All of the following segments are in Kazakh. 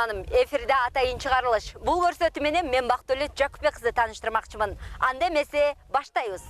угарманым, эфирде атайын чыгарылыш. Бул көрсөтүү менен мен Бактөлөт Жакупбек кызы тааныштырмакчымын. Анда эмесе баштайбыз.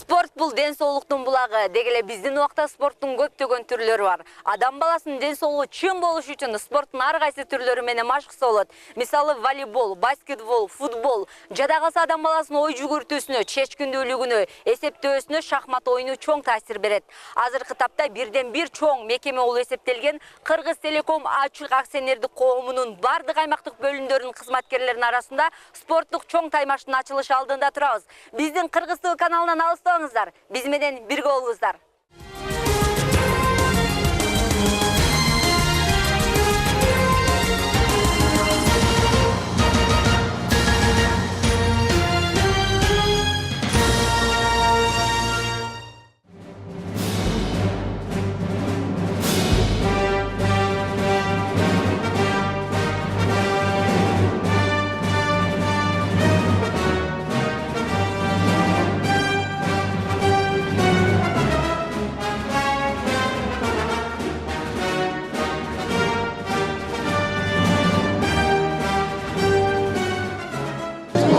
Спорт бул ден соолуктун булагы. Дегеле биздин убакта спорттун көптөгөн түрлөрү бар. Адам баласынын ден соолугу чың болуш үчүн спорттун ар кайсы түрлөрү менен машыкса болот. Мисалы волейбол, баскетбол, футбол. Жада калса адам баласынын ой жүгүртүүсүнө, чечкиндүүлүгүнө, эсептөөсүнө шахмат оюну чоң таасир берет. Азыркы тапта бирден бир чоң мекеме болуп эсептелген Кыргыз Телеком АЧ акционердик коомунун бардык аймактык бөлүмдөрүнүн кызматкерлеринин арасында спорттук чоң таймаштын ачылышы алдында турабыз. Биздин Кыргыз ТВ каналынан алыстабаңыздар. Биз менен бирге болуңуздар.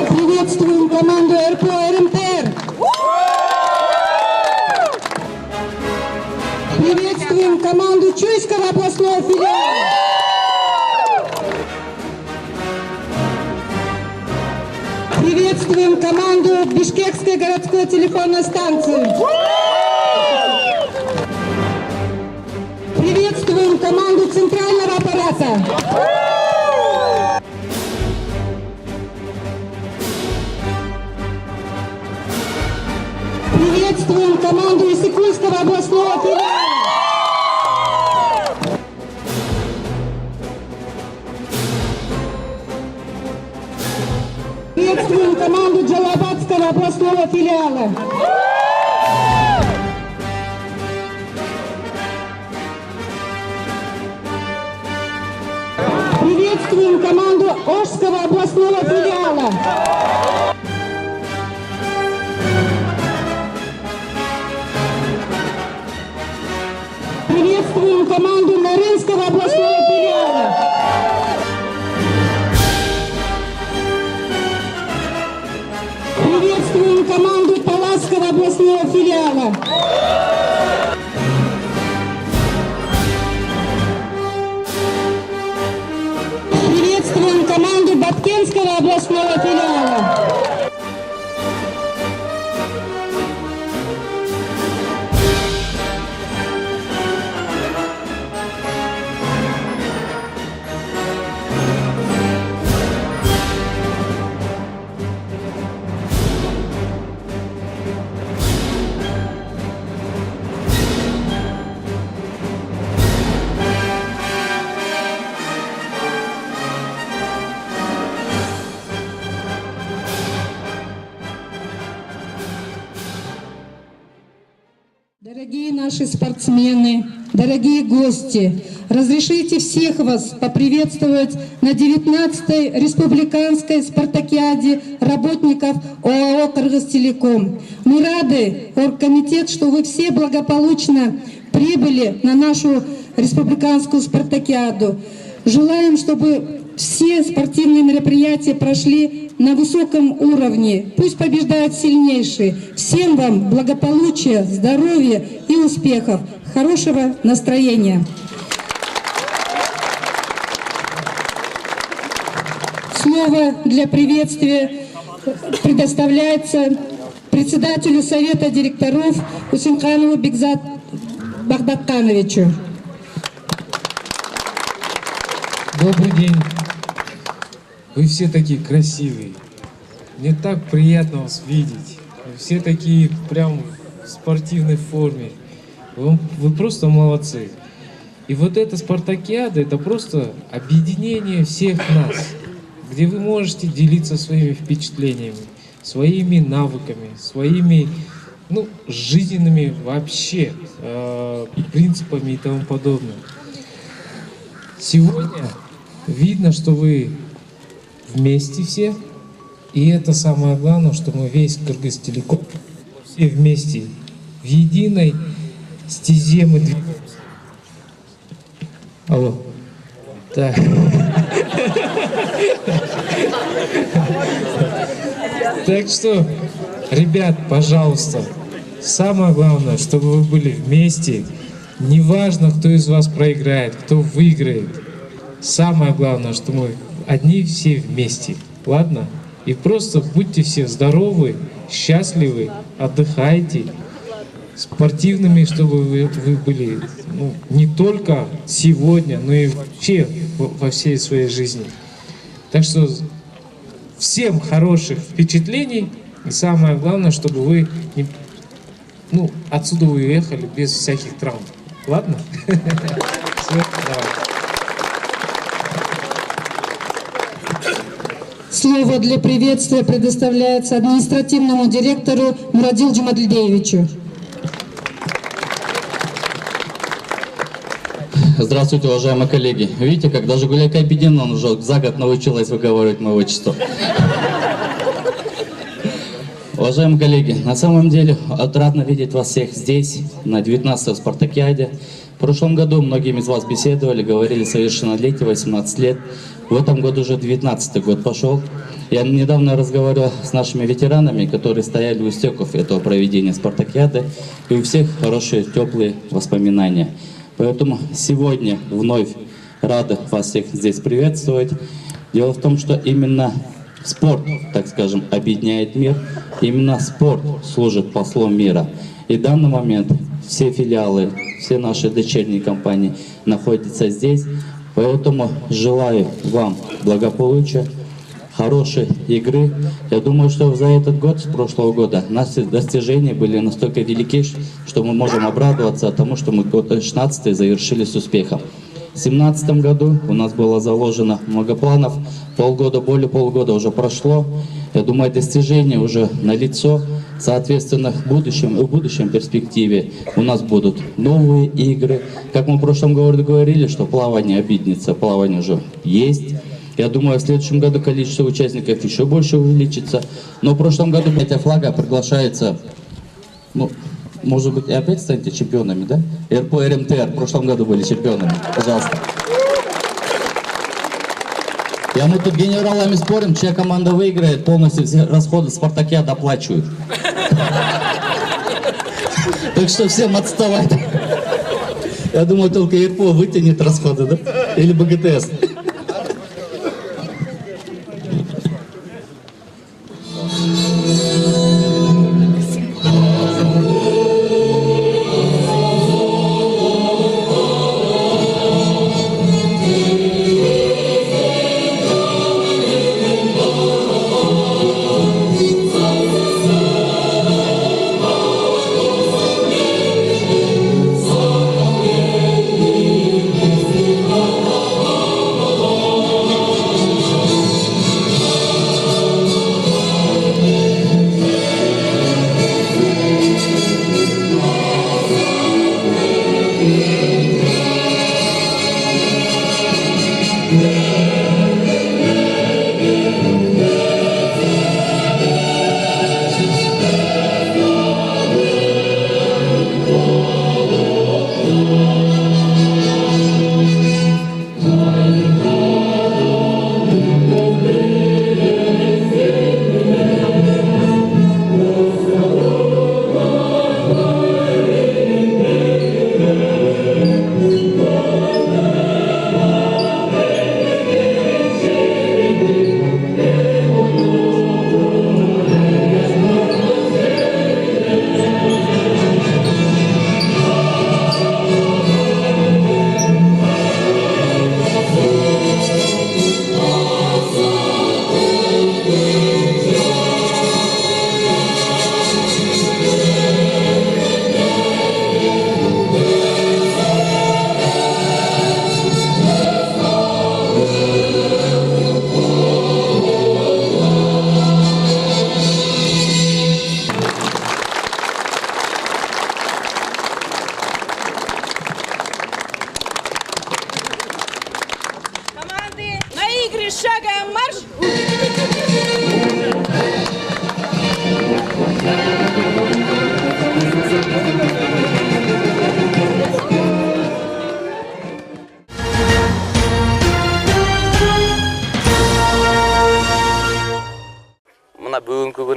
Приветствуем команду РПО РМТР. Приветствуем команду Чуйского областного филиала. Приветствуем команду Бишкекской городской телефонной станции. Приветствуем команду центрального аппарата. Приветствуем команду Иссыкульского областного филиала. Приветствуем команду Джалабадского областного филиала. Приветствуем команду Ошского областного филиала. Приветствуем команду Нарынского областного филиала. Приветствуем команду Паласского областного филиала. Приветствуем команду Баткенского областного филиала. Дорогие наши спортсмены, дорогие гости, разрешите всех вас поприветствовать на 19-й республиканской спартакиаде работников ОАО «Кыргызтелеком». Мы рады, оргкомитет, что вы все благополучно прибыли на нашу республиканскую спартакиаду. Желаем, чтобы все спортивные мероприятия прошли на высоком уровне. Пусть побеждают сильнейшие. Всем вам благополучия, здоровья и успехов. Хорошего настроения. Слово для приветствия предоставляется председателю Совета директоров Усенканову Бекзат Багдаккановичу. Добрый день. Вы все такие красивые. Мне так приятно вас видеть. Вы все такие прям в спортивной форме. Вы просто молодцы. И вот эта спартакиада — это просто объединение всех нас, где вы можете делиться своими впечатлениями, своими навыками, своими жизненными вообще принципами и тому подобное. Сегодня видно, что вы вместе все, и это самое главное, что мы весь Кыргызстелеком все вместе в единой стезе мы двигаемся. Алло. Так. Так что, ребят, пожалуйста, самое главное, чтобы вы были вместе. Неважно, кто из вас проиграет, кто выиграет. Самое главное, что мы одни все вместе. Ладно? И просто будьте все здоровы, счастливы, отдыхайте. Спортивными, чтобы вы были не только сегодня, но и вообще во всей своей жизни. Так что всем хороших впечатлений. И самое главное, чтобы вы отсюда уехали без всяких травм. Ладно? Все, давай. Слово для приветствия предоставляется административному директору Мурадилу Джумадильдеевичу. Здравствуйте, уважаемые коллеги. Видите, как даже Гуляйка Бедина уже за год научилась выговаривать мое отчество. Уважаемые коллеги, на самом деле отрадно видеть вас всех здесь, на 19-й спартакиаде. В прошлом году многими из вас беседовали, говорили совершеннолетие, 18 лет. В этом году уже 19-й год пошел. Я недавно разговаривал с нашими ветеранами, которые стояли у истеков этого проведения спартакиады, и у всех хорошие, теплые воспоминания. Поэтому сегодня вновь рады вас всех здесь приветствовать. Дело в том, что именно спорт, так скажем, объединяет мир. Именно спорт служит послом мира. И в данный момент все филиалы, все наши дочерние компании находятся здесь. Поэтому желаю вам благополучия, хорошей игры. Я думаю, что за этот год, с прошлого года, наши достижения были настолько велики, что мы можем обрадоваться тому, что мы год 16 завершили с успехом. В 2017 году у нас было заложено много планов, более полугода уже прошло. Я думаю, достижения уже налицо. Соответственно, в будущем перспективе у нас будут новые игры. Как мы в прошлом году говорили, что плавание обидница, плавание уже есть. Я думаю, в следующем году количество участников еще больше увеличится. Но в прошлом году эта флага приглашается, может быть, и опять станете чемпионами, да? РПО, РМТР в прошлом году были чемпионами. Пожалуйста. И мы тут генералами спорим, чья команда выиграет, полностью все расходы спартакиады оплачивают. Так что всем отставать. Я думаю, только РПО вытянет расходы, да? Или БГТС.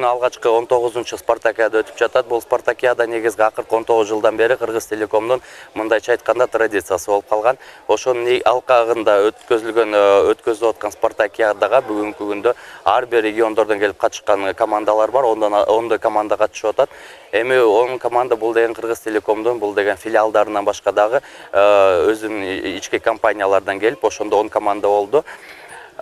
күнү алгачкы 19-чы спартакиада өтүп жатат. Бул спартакиада негизги акыркы 19 жылдан бери Кыргыз Телекомдун мындайча айтканда традициясы болуп калган. Ошонун алкагында өткөзүлүп аткан спартакиадага бүгүнкү күндө ар бир региондордон келип катышкан командалар бар. Ондой команда катышып атат. Эми он команда бул деген Кыргыз Телекомдун бул деген филиалдарынан башка дагы өзүнүн ички компаниялардан келип, ошондо 10 команда болду.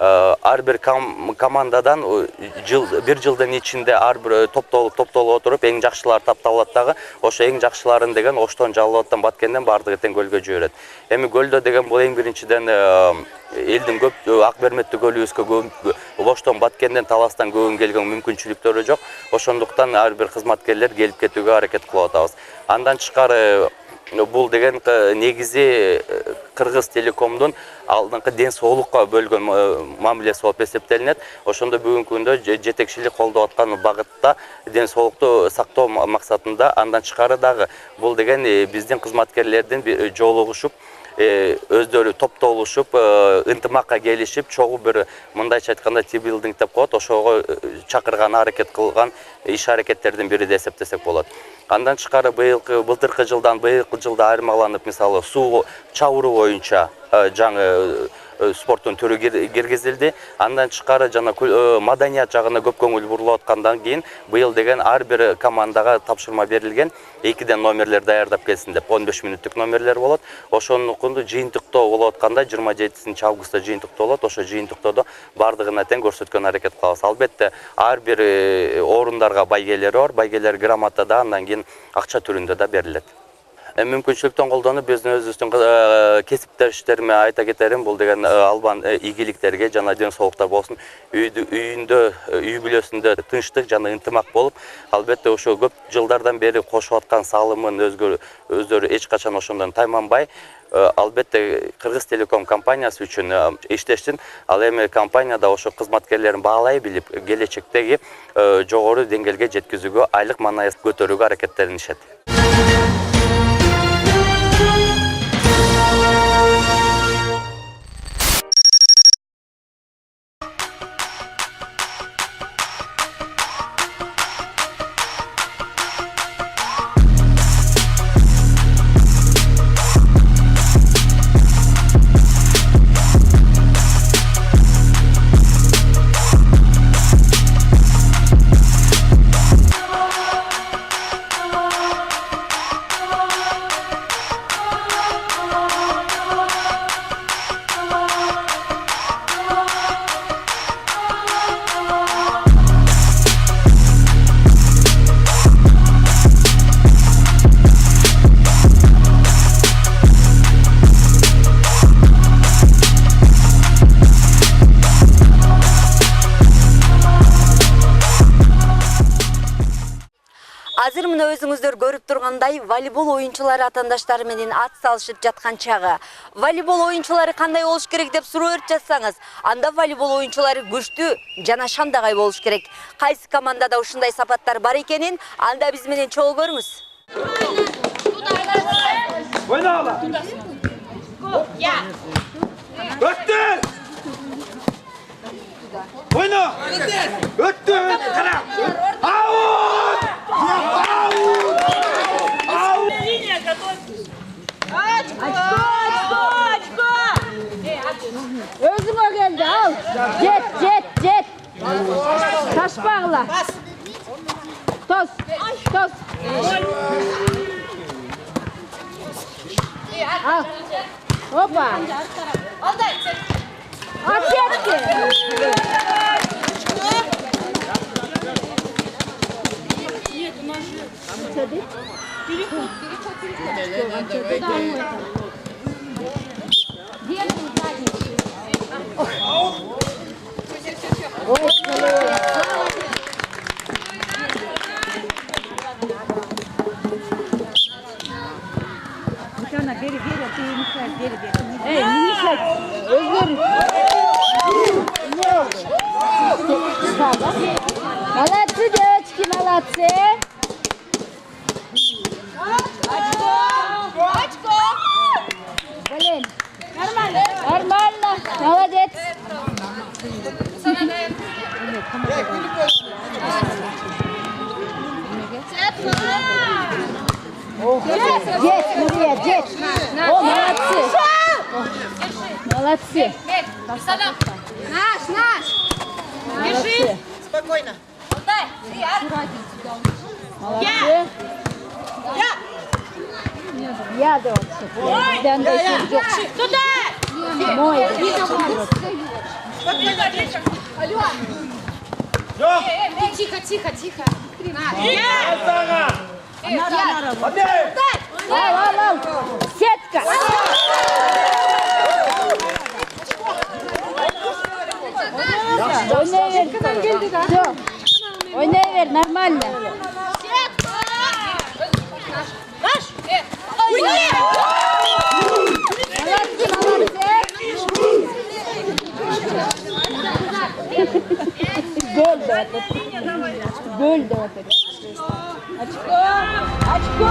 Ар бир командадан бир жылдын ичинде ар бир топтолуп отуруп эң жакшылар тапталат дагы. Ошо эң жакшыларын деген Оштон, Жалал-Абадтан, Баткенден бардыгы тең көлгө жиберет. Эми көлдө деген бул эң биринчиден элдин көп Ак Берметти көлүбүзгө Оштон, Баткенден, Таластан көбүн келген мүмкүнчүлүктөрү жок. Ошондуктан ар бир кызматкерлер келип кетүүгө аракет кылып атабыз. Андан тышкары бул деген негизи Кыргыз Телекомдун алдыңкы ден соолукка бөлгөн мамилеси болуп эсептелинет. Ошондо бүгүнкү күндө жетекчилик колдоп аткан багытта ден соолукту сактоо максатында андан тышкары дагы бул деген биздин кызматкерлердин жолугушуп өздөрү топтолушуп, ынтымакка келишип, чогуу бир мындайча айтканда тимбилдинг деп коет, ошого чакырган аракет кылган иш аракеттердин бири деп эсептесек болот. Андан тышкары былтыркы жылдан быйылкы жылда айырмаланып, мисалы суу чабыруу боюнча жаңы спорттун түрү киргизилди. Андан тышкары жана маданият жагына көп көңүл бурулуп аткандан кийин быйыл деген ар бир командага тапшырма берилген. 2ден номерлер даярдап келсин деп 15 мүнөттүк номерлер болот. Ошонукунду жыйынтыктоо болуп атканда 27 августта жыйынтыктоо болот. Ошо жыйынтыктоодо бардыгына тең көрсөткөн аракет кылабыз. Албетте ар бир орундарга байгелери бар. Байгелер грамотада андан кийин акча түрүндө да берилет. Мүмкүнчүлүктөн колдонуп биздин өзүбүздүн кесиптештериме айта кетерим, бул деген албан ийгиликтерге жана ден соолукта болсун, үйүндө, үй бүлөсүндө тынчтык жана ынтымак болуп, албетте ошо көп жылдардан бери кошуп аткан салымын өздөрү эч качан ошондон тайманбай, албетте Кыргыз Телеком компаниясы үчүн иштешсин. Ал эми компанияда ошо кызматкерлерин баалай билип, келечектеги жогору деңгээлге жеткизүүгө, айлык манайын көтөрүүгө аракеттенишет. Азыр мына өзүңүздөр көрүп тургандай волейбол оюнчулары атандаштары менен ат салышып жаткан чагы. Волейбол оюнчулары кандай болуш керек деп суроо өрт жатсаңыз, анда волейбол оюнчулары күчтүү жана шандагай болуш керек. Кайсы командада ушундай сапаттар бар экенин анда биз менен чогуу көрүңүз. Ойнала. Öttür. Oyna. Öttür. Kara. Out. Out. Out. Линия готов. Очко. Özüne geldi al. Jet. Taşbağla. Toz. Al. Hoppa. At yetti. Эй, не мешать. Молодцы, девочки, молодцы. Очко. Блин. Нормально. Молодец. Деть, Нурия, деть. О, молодцы. Молодцы. Наш. Держи. Спокойно. Молодцы. Я дочь. Туда. Мой. Тихо. Ал. Сетка. Все. Ойнай бер, нормально. Гол да вот. Очко.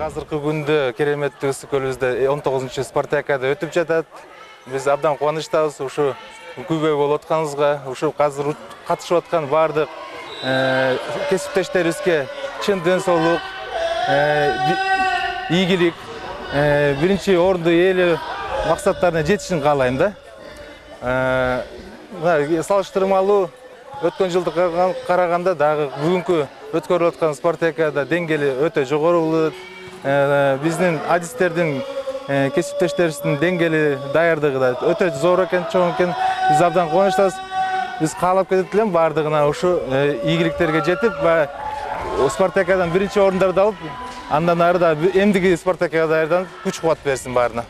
Азыркы күндө кереметтүү ысык көлүбүздө 19-чы спартакиада өтүп жатат. Биз абдан кубанычтабыз ушу күбө болуп атканыбызга, ушу азыр катышып аткан бардык кесиптештерибизге чын ден соолук, ийгилик, биринчи орунду ээлөө максаттарына жетишин каалайм да. Салыштырмалуу өткөн жылды караганда дагы бүгүнкү өткөрүлүп аткан спартакиада деңгээли өтө жогору болот. Биздин адистердин, кесиптештерибиздин деңгээли даярдыгы да өтө зор экен, чоң экен. Биз абдан кубанычтабыз. Биз каалап кетет элем бардыгына ушу ийгиликтерге жетип, спартакиадан биринчи орундарды алып, андан ары да эмдиги спартакиага даярданып, күч кубат берсин баарына.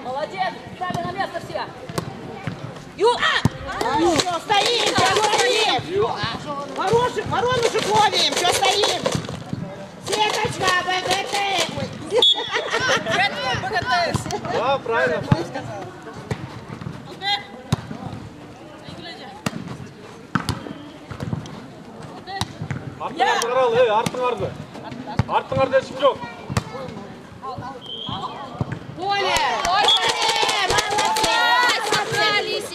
Молодец. Ставь на место все. Стоим. Воронушек ловим. Что стоим? Сеточка, БГТ. Да, правильно. Артыңарды ешкім жоқ. Поле. Молодцы. Собрались.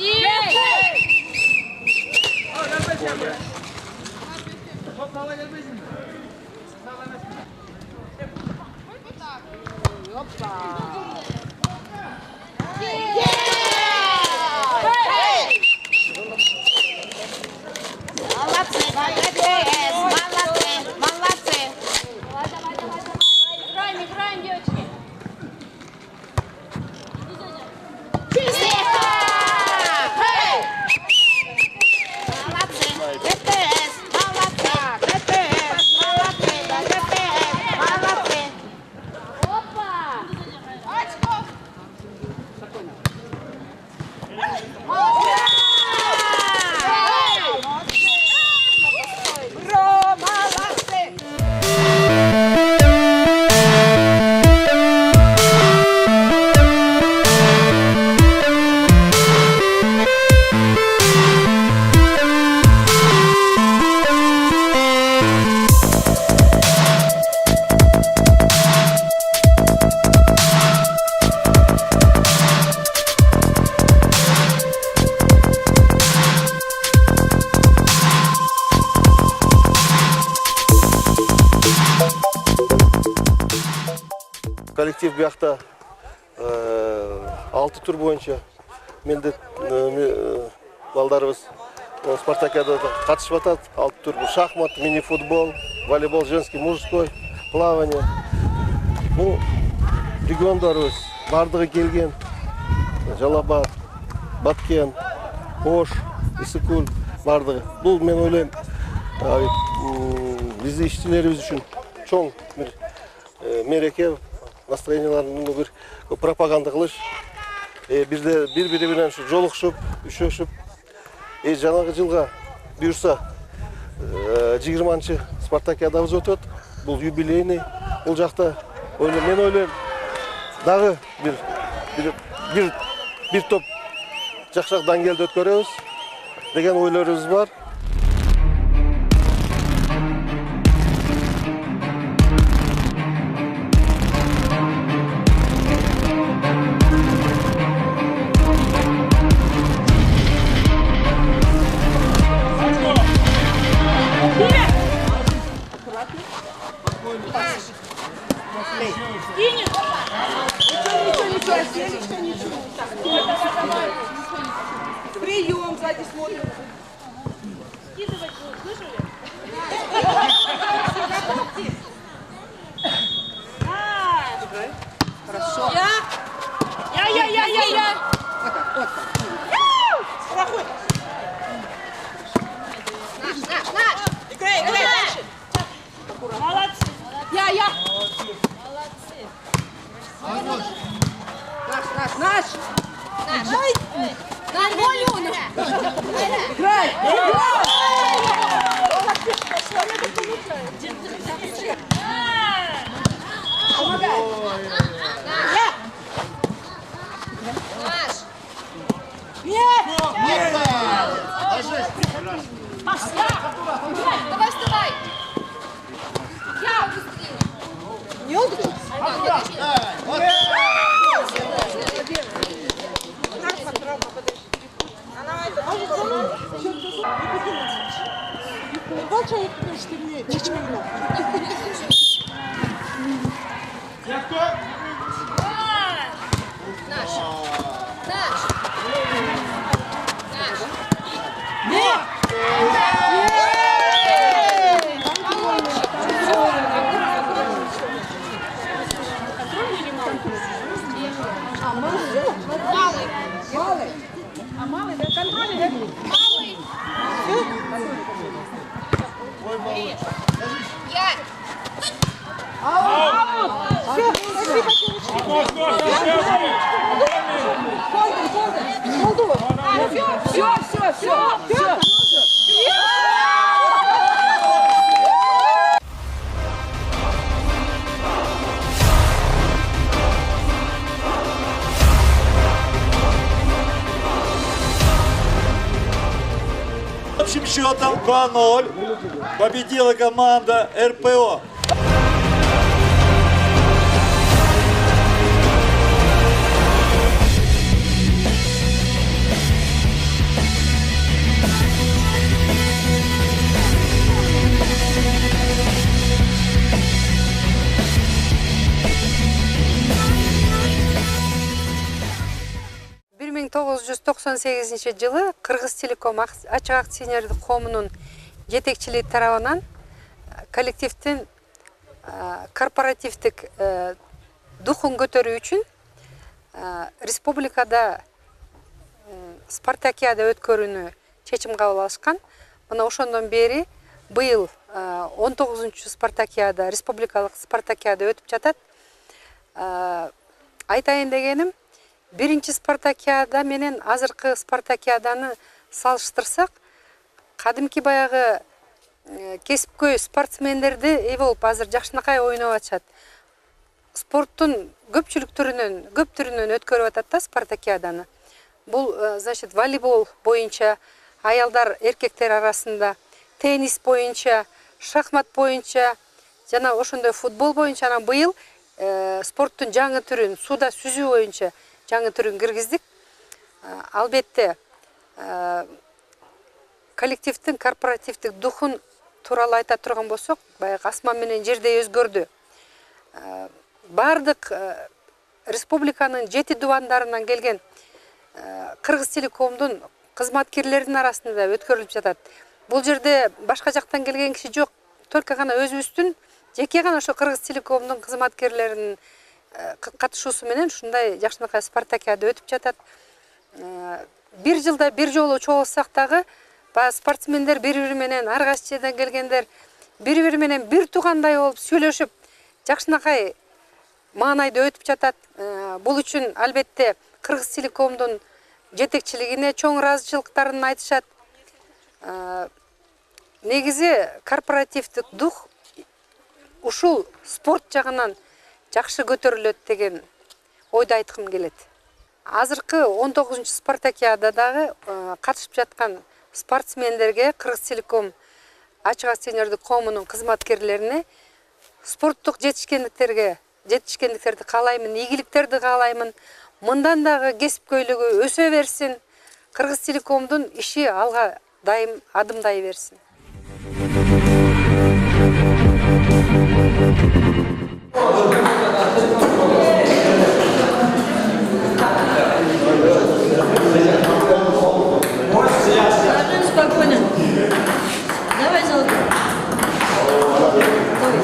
Играем, девочки. Чистенько! Молодцы! ГТС! Молодцы! ГТС! Молодцы! ГТС! Молодцы! Опа! Коллектив бияқта 6 тур бойынша мелдет балдарыбыз спартакиадада қатысып атат. 6 тур бұл шахмат, мини-футбол, волейбол, женский, мужской, плавание. Бұл региондарыбыз бардығы келген. Жалабат, Баткен, Ош, Исыкул бардығы. Бұл мен ойлаймын бізді іштілеріміз үшін чоң мереке, настроенияларын бір пропаганда қылыш. Bir-biri bilen жолықшып, үшөшіп. Жаңағы жылға бұйырса 20-ші спартакиадамыз өтеді. Бұл юбилейный. Бұл жақта мен ойлаймын дағы bir топ жақшақ даңгелді өткөреміз деген ойларымыз бар. Прием, сзади смотрим. Скидывать будут, слышали? Хорошо. Я. Проходит. Наш. Играй дальше. Молодцы. Я. Молодцы. Наш. Нормально. Играй. Помогай. Наш. Нет. Давай вставай. Я быстрее. Не убегай. Малый, да, контроль, да? Малый. Я. Все, спасибо, Все. Общим счетом 2-0 победила команда РПО. жылы Кыргыз Телеком ачык акционерлик коомунун жетекчилиги тарабынан коллективдин корпоративдик духун көтөрүү үчүн республикада спартакиада өткөрүүнү чечим кабыл алышкан. Мына ошондон бери быйыл 19-чу спартакиада, республикалык спартакиада өтүп жатат. Айтайын дегеним, биринчи спартакиада менен азыркы спартакиаданы салыштырсак, кадимки баягы кесипкөй спортсмендерди ээ болуп азыр жакшынакай ойноп атышат. Спорттун көп түрүнөн өткөрүп атат да спартакиаданы. Бул значит волейбол боюнча аялдар эркектер арасында, теннис боюнча шахмат боюнча жана ошондой футбол боюнча анан быйыл спорттун жаңы түрүн сууда сүзүү боюнча жаңы түрүн киргиздик. Албетте коллективдин корпоративдик духун тууралуу айта турган болсок, баягы асман менен жердей өзгөрдү. Бардык республиканын 7 дубандарынан келген Кыргызтелекомдун кызматкерлеринин арасында өткөрүлүп жатат. Бул жерде башка жактан келген киши жок, только гана өзүбүздүн жеке гана ошо Кыргызтелекомдун кызматкерлеринин катышуусу менен ушундай жакшынакай спартакиада өтүп жатат. Бир жылда бир жолу чогулсак дагы, спортсмендер бири-бири менен, ар кайсы жерден келгендер бири-бири менен бир туугандай болуп сүйлөшүп, жакшынакай маанайда өтүп жатат. Бул үчүн албетте Кыргызтелекомдун жетекчилигине чоң ыраазычылыктарын айтышат. Негизи корпоративдик дух ушул спорт жагынан жакшы көтөрүлөт деген ойду айткым келет. Азыркы 19 спартакиада дагы катышып жаткан спортсмендерге Кыргызтелеком ачык акционердик коомунун кызматкерлерине спорттук жетишкендиктерди каалаймын, ийгиликтерди каалаймын. Мындан дагы кесипкөйлүгү өсө берсин. Кыргызтелекомдун иши алга дайым адымдай берсин. Спокойно. Давай, золотой. Давай.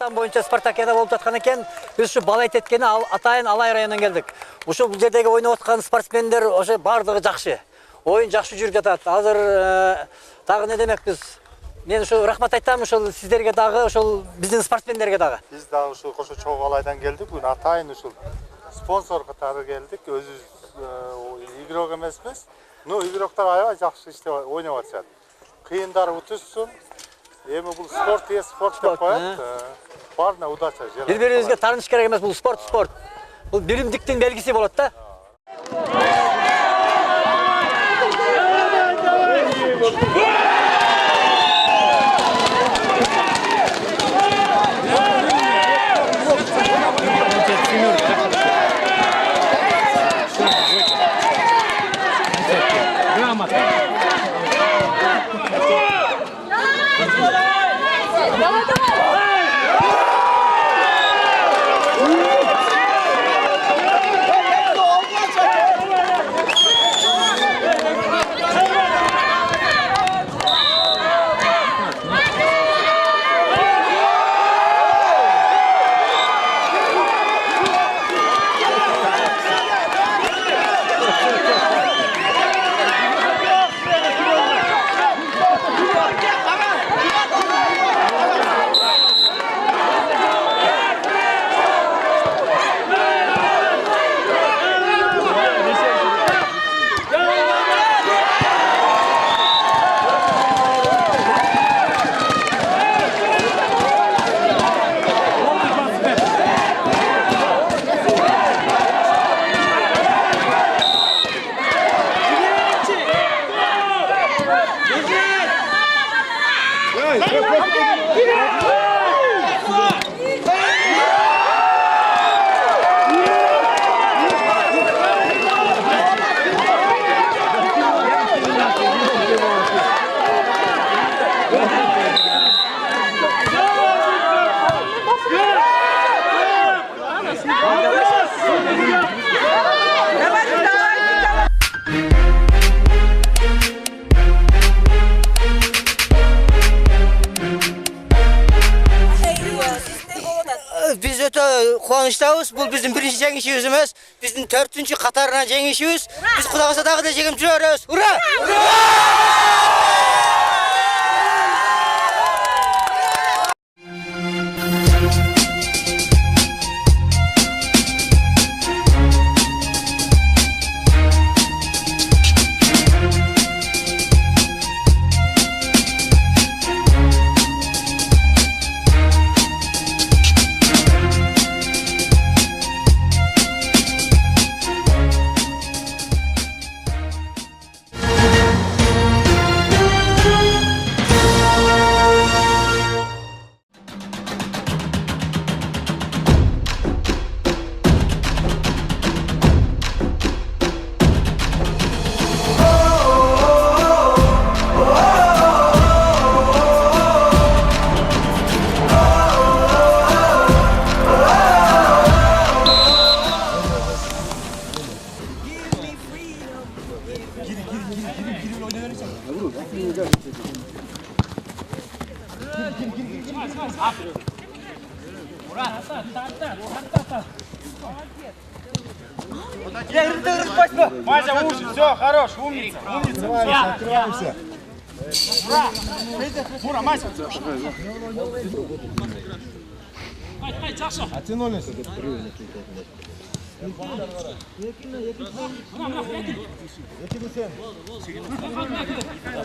Боюнча Спартакиада болуп жаткан экен. Биз ушу балайт эткени Атайын Алай районунан келдик. Ошо бул жердеги ойноп аткан спортсмендер ошо бардыгы жакшы. Оюн жакшы жүрүп жатат. Азыр дагы не демекпиз? Мен ошо рахмат айтам ошол сиздерге дагы, ошол биздин спортсмендерге дагы. Биз дагы ушул Кошо Чогуу Алайдан келдик. Бүгүн Атайын ушул спонсор катары келдик. Өзүбүз игрок эмеспиз. Но игроктор аябай жакшы иштеп ойноп атышат. Кыйындары утушсун. Эми бул спорт деп коет. Баарына удача. Бири-бирибизге тааныш керек эмес, бул спорт. Бул биримдиктин белгиси болот да. Biz öte kuançtayız. Bu bizim birinci jеңишибиz эмес. Биздин 4-cü катарынан жеңишибиz. Biz Кудай калса дагы да жеңип жүрөбүз. Ура! Мася, уши, все, хорош, умница. Открываемся. Мура, Мася. Оттянулись.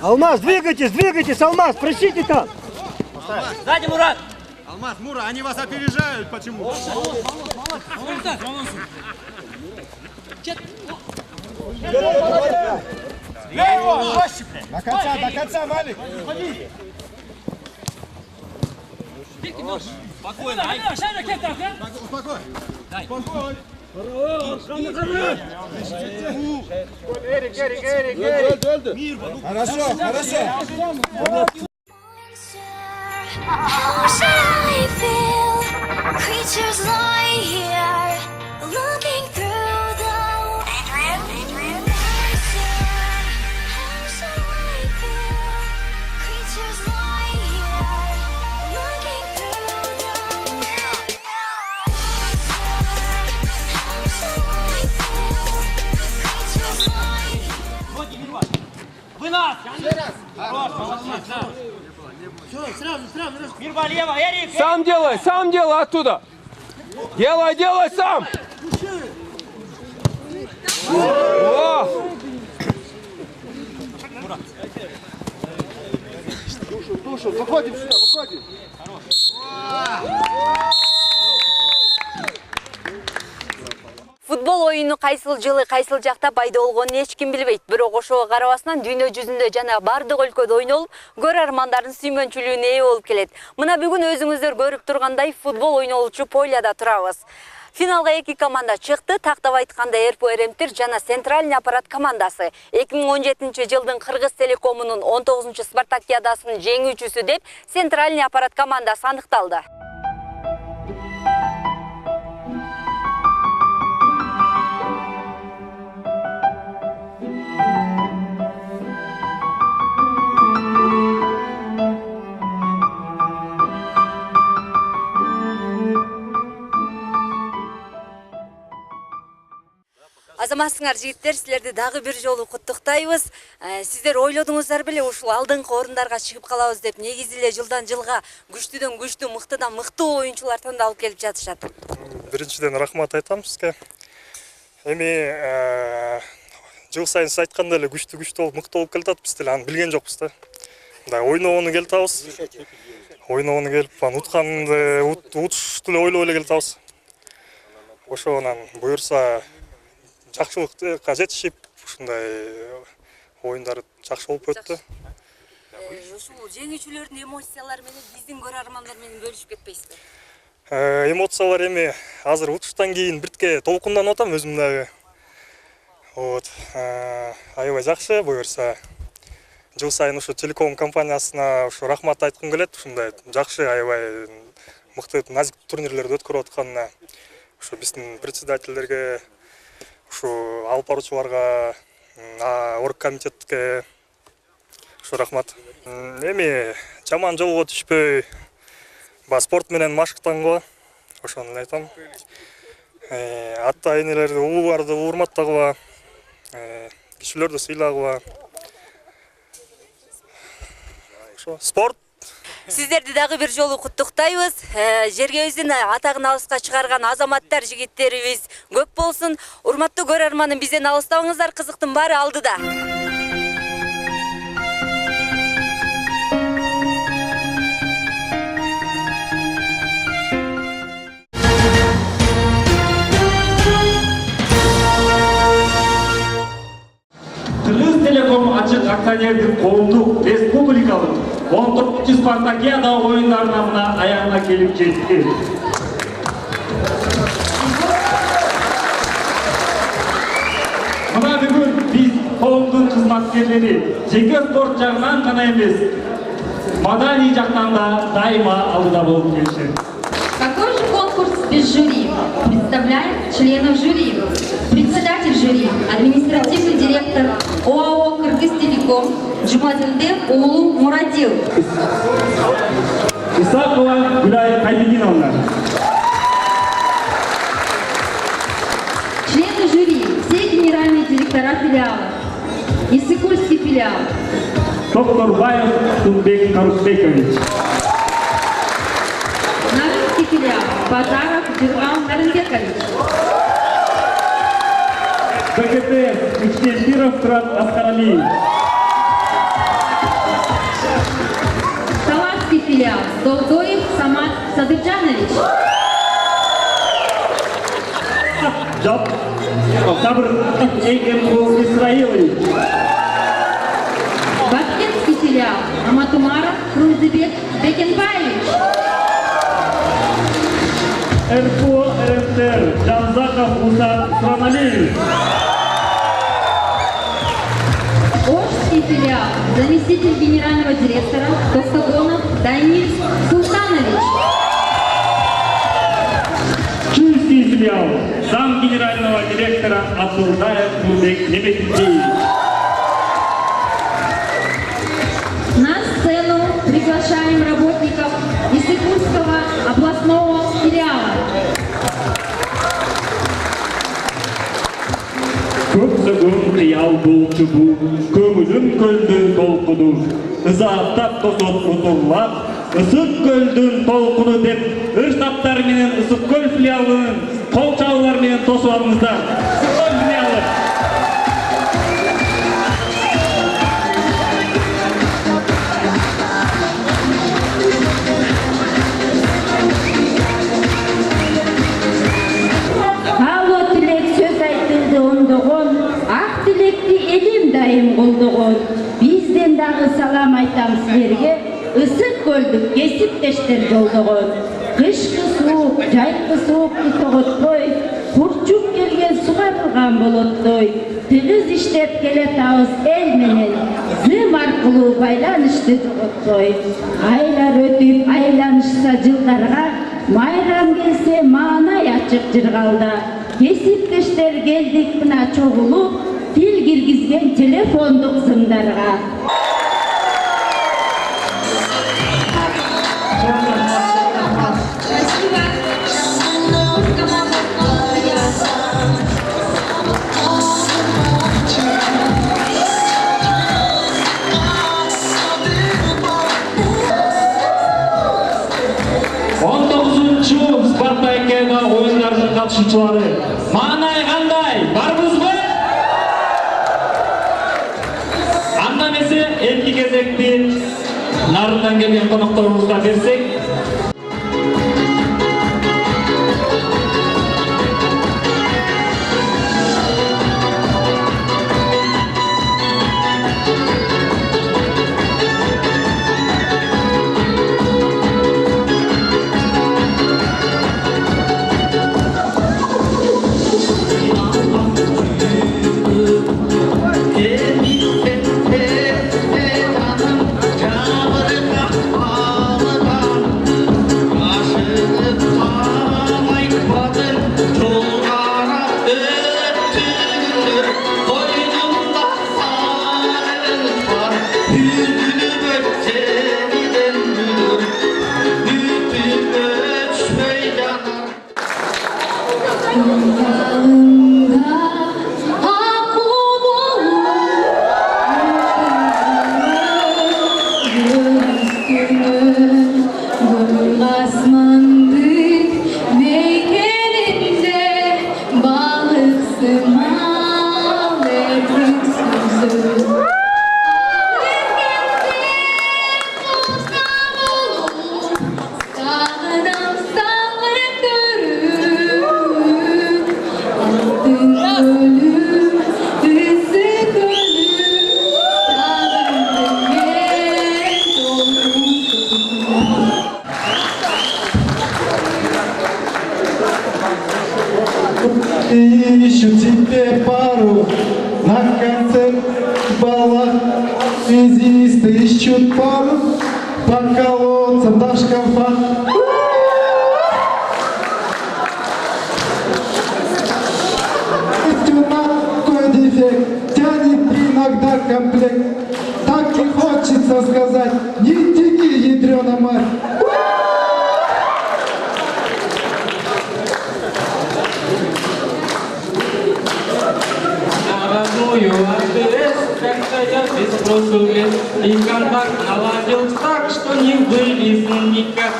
Алмаз, двигайтесь, Алмаз, просите там. Сзади, Мурат. Алмаз, Мура, они вас опережают почему? До конца, Малик. Спокойно. Успокой. Спокойно. Эрик. Хорошо. How shall I feel? Creatures lie here, looking through the Adrian. How shall I feel? Creatures lie here, looking through the How shall I feel? Creatures lie here. Вы нас! Мирба, лево, Эрик! Сам делай оттуда! Делай сам! Душу, выходим сюда, выходим. Футбол оюну кайсыл жылы кайсыл жакта пайда болгонун эч ким билбейт. Бирок ошого карабастан дүйнө жүзүндө жана бардык өлкөдө ойнолуп, көрөрмандардын сүймөнчүлүгүнө ээ болуп келет. Мына бүгүн өзүңүздөр көрүп тургандай футбол ойнолучу Поляда турабыз. Финалга 2 команда чыкты. Тактап айтканда РПО Эремтир жана Центральный аппарат командасы 2017 жылдын Кыргыз Телекомунун 19 Спартакиадасынын жеңүүчүсү деп Центральный аппарат командасы аныкталды. Азаматсыңар жигиттер, силерди дагы бир жолу куттуктайбыз. Сиздер ойлодуңуздар беле ушул алдыңкы орундарга чыгып калабыз деп. Негизи эле жылдан жылга күчтүдөн күчтүү, мыктыдан мыктуу оюнчулар тандалып келип жатышат. Биринчиден рахмат айтам сизге. Эми жыл сайын сиз айткандай эле күчтүү болуп, мыкты болуп келатат, биз деле аны билген жокпуз да. Мындай ойногону келатабыз. Ойногону келип, аны утканды, утушту эле ойлоп эле келатабыз. Ошонан буюрса жакшылыкка жетишип, ушундай оюндар жакшы болуп өттү. Ушул жеңүүчүлөрдүн эмоциялары менен биздин көрөрмандар менен бөлүшүп кетпейсиздер? Эмоциялар эми азыр утуштан кийин биртке толкунданып атам өзүм дагы. Вот. Аябай жакшы, буюрса жыл сайын ушу телеком компаниясына ушу рахмат айткым келет. Ушундай жакшы, аябай мыкты назик турнирлерди өткөрүп атканына. Ушу биздин председательдерге, ушу алып баруучуларга, оргкомитетке ушу рахмат. Эми жаман жолго түшпөй, спорт менен машыктангыла, ошону эле айтам. Ата энелерди, улууларды урматтагыла, кишилерди сыйлагыла. Ошо спорт. Сиздерди дагы бир жолу куттуктайбыз. Жергебиздин атагын алыска чыгарган азаматтар, жигиттерибиз көп болсун. Урматтуу көрөрманым, бизден алыстабаңыздар, кызыктын баары алдыда. Кыргыз Телеком ачык акционердик коомдук республикалык 19 Спартакиада оюндарына мына аягына келип жетти. Мына бүгүн биз коомдун кызматкерлери жеке спорт жагынан гана эмес, маданий жактан да дайыма алдыда болуп келишет. Какой же конкурс без жюри? Представляем членов жюри. Председатель жюри, административный директор ОАО «Кыргызтелеком» Джумадилбек Улу Мурадил. Исакова Гүлай Кайдигиновна. директора филиала. Иссыкульский филиал. Токторбаев Тунбек Карусбекович. Нарынский филиал. Базаров Жиргал Нарынбекович. БКТ Учтемиров Турат Аскаралиев. Салатский филиал. Долдоев Самат Садырджанович. Сабр Эгембул Исраилович. Баскетский филиал. Аматумаров Крузыбек Бекенбаевич. РФО РФТР Жанзаков Муса Сраналиевич. Ожский филиал. Заместитель генерального директора Токтогонов Данил Султанович. Чуйский филиал. Зам генерального директора Абдулдаев Тунбек Небекиевич. На сцену приглашаем работников Иссыкульского областного филиала. Көксігін қиял бұл түбу, көңілін көлдің толқыну. Ызаттап тосот ұтыллап, ысық көлдің толқыны деп, ұрсаптар менен ысық көл филиалының қолчаулар менен тосу алыңыздар. Ысық көл филиалы. Алло тілек сөз айтылды ондығын, ақ тілекті елім дайым қолдығын. Бізден дағы салам айтам сіздерге, ысық көлдік кесіптештер жолдығын. Қышқы суық, жайқы суық тұтығытпой, құрчук келген суғарылған болоттой. Тігіз іштеп келе тауыз әл менен, зым арқылы байланышты тұғыттой. Айлар өтіп, айланышса жылдарға, майрам келсе маанай ачык жыргалда. Кесиптештер келдик мына чогулуп, тил киргизген телефондук сымдарга. Спартакиада ойындардың қатысушылары. Маанай қандай? Барбыз ба? Анда месе эрки кезекти нарындан келген қонақтарымызға берсек. Ищу тебе пару на концерт в балах. Связисты ищут пару по колодцам до шкафа. Какой дефект, тянет иногда комплект. Так и хочется сказать, не тяни, ядрёна мать. прошлый лет. И контакт наладился так, что не вывез никак.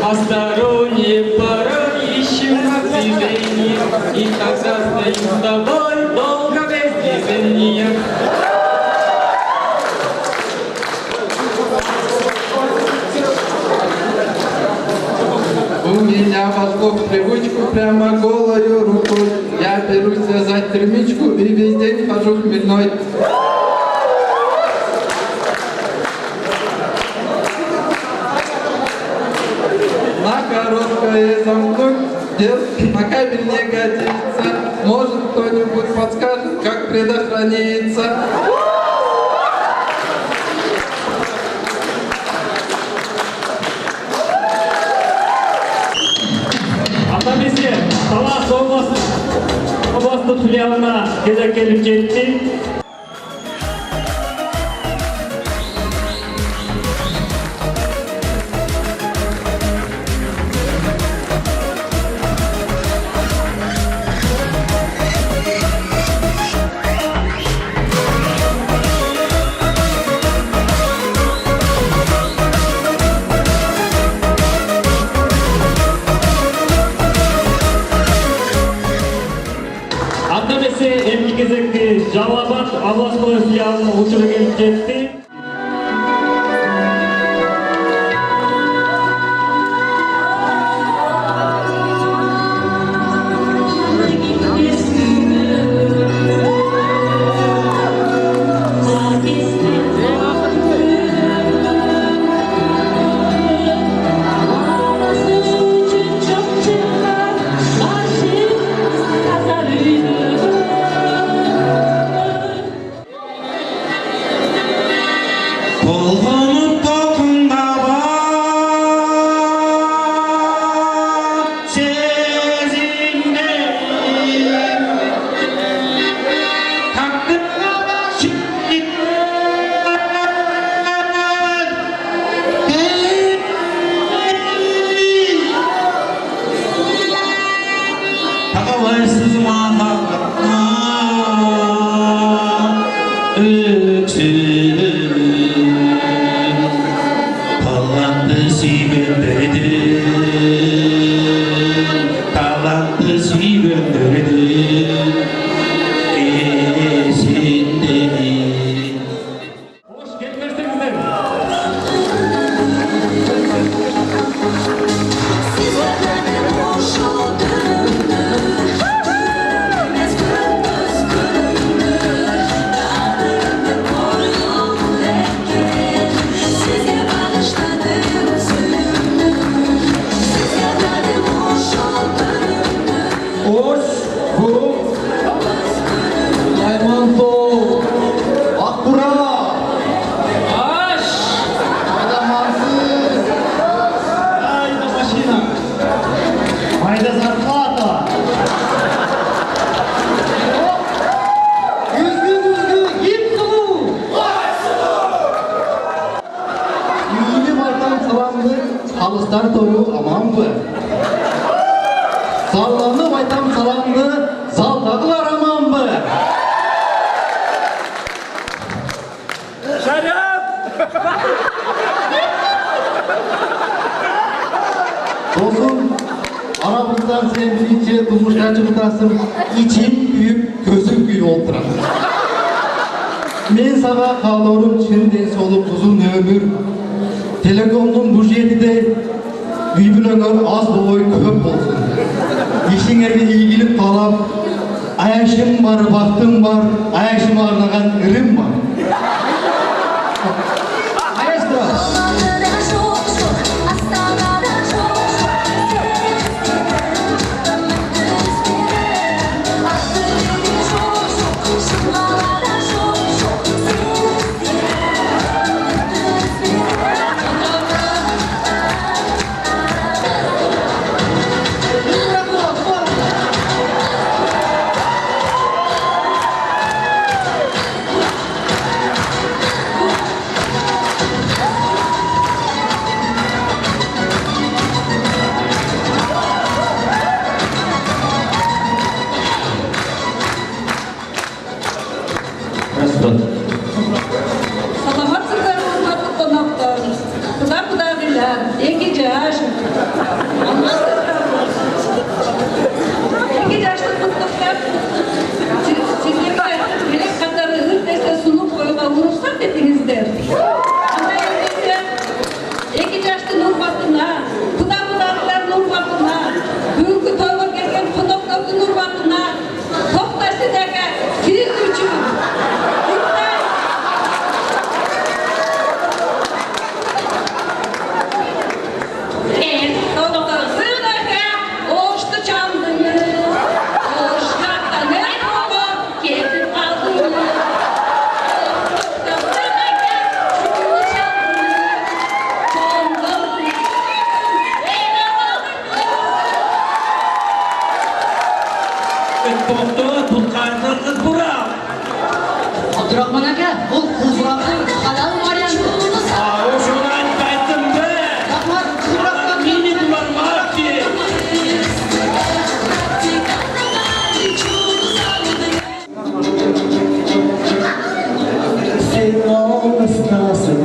Посторонние пора ищем на движение, и тогда стоим с тобой долго без движения. У меня вошло в привычку прямо голою рукой. Я берусь связать термичку и весь день хожу хмельной. На короткое замкнуть, на кабель не годится. Может, кто-нибудь подскажет, как предохраниться? Атамезе Талас областық филиалына кезек келіп жетті. Эмки кезекте Жалал-Абад областной филиалына учуру келип жетти. Халыстар тобу аманбы? Салланып айтам саламды, залдагылар аманбы? Шарап! Досым, арабыздан сен биринчи турмушка чыгытасың, ичим күйүп, көзүм күйүп олтурат. Мен сага каалоорум чын ден соолук, узун өмүр. Телекомдун бюджетиде үй бүлөңөр аз болбой көп болсун. Ишиңерге ийгилик каалап, аяшым бар, бактым бар, аяшыма арнаган ырым бар. urbatına, kudakların urbatına, büyük toyga gelgen konokların urbatına, Toktaşı'daki siz üçün Abdurrahman aka, bu kızlarning halal varianti. O'shani aytdim-da. Rahmat, Abdurrahman meni bilmayapti. Sen olmasın